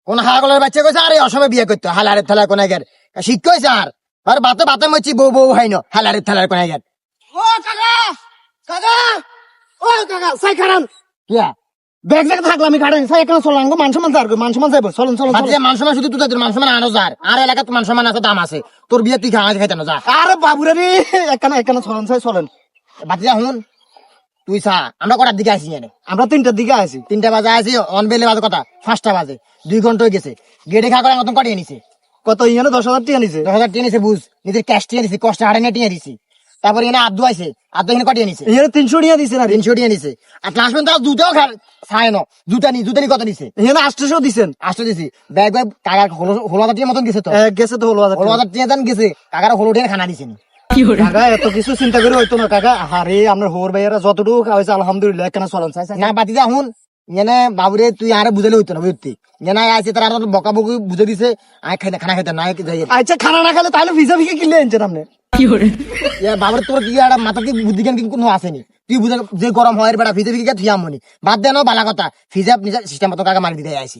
কোন হাগলের বাচ্চা কইছে আরে অসমে বিয়ে করতে হালারে থালা কোন গের শিক্ষা হইছে আর বাতে বাতে মচ্ছি বউ বউ হইনো হালারে থালার কোন গের ও কাকা কাকা ও কাকা সাই খারান কিয়া ব্যাগ ব্যাগ থাকলাম আমি গাড়ি সাই কেন চললাম গো মান সম্মান যার মান সম্মান যাইবো চলুন চলুন বাদ মান সম্মান শুধু তুই তোর মান সম্মান আনো যার আর এলাকাত মান সম্মান আছে দাম আছে তোর বিয়ে তুই খাওয়া খাইতে না যা আরে বাবুরে রে একানা একানা চলুন সাই চলেন বাতিজা হুন তুই চা আমরা কটার দিকে আসি এনে আমরা 3টার দিকে আছি 3টা বাজে আসি অন বেলে বাজে কথা 5টা বাজে 2 ঘন্টা হয়ে গেছে গেটে খা করে মতন কটিয়ে নিছে কত ইয়ানে 10,000 টাকা নিছে 10,000 টিয়ে নিছে বুঝ নিজের ক্যাশ টিয়ে নিছে কষ্ট হারে নিয়ে টিয়ে দিছি তারপর এনে আদু আইছে আদু এখানে কটিয়ে নিছে ইয়ানে 300 টাকা দিছে না 300 টিয়ে নিছে আর ক্লাস পর্যন্ত জুতাও খায় না জুতা নি কত নিছে ইয়ানে 800 দিছেন আসতে দিছি ব্যাগ ব্যাগ কাকার 16,000 টিয়ে মতন গেছে তো গেছে তো হলো 16,000 টিয়ে দান গেছে কাকার 16 টিয়ে খানা দিছেন কাকা এত কিছু চিন্তা করে হইতো না কাকা আরে আপনার হোর ভাইয়ারা যতটুকু খাওয়াইছে আলহামদুলিল্লাহ কেন চলেন চাই না বাতিজা হুন এনে বাবুরে তুই আরে বুঝালে হইতো না বুঝতি এনে আইছে তার আর বকা বকি বুঝে দিছে আয় খানা খাইতে না যাই আচ্ছা খানা না খেলে তাহলে ভিজা ভিজা কিনলে আনছেন আপনি বাবুরে তোর কি একটা মাথা কি বুদ্ধি জ্ঞান কোনো আসেনি তুই বুঝে যে গরম হয় বেটা ভিজে ভিজে থুই আমনি বাদ দেন বালা কথা ফিজা নিজের সিস্টেম মতো কাকা মারি দিতে আইছি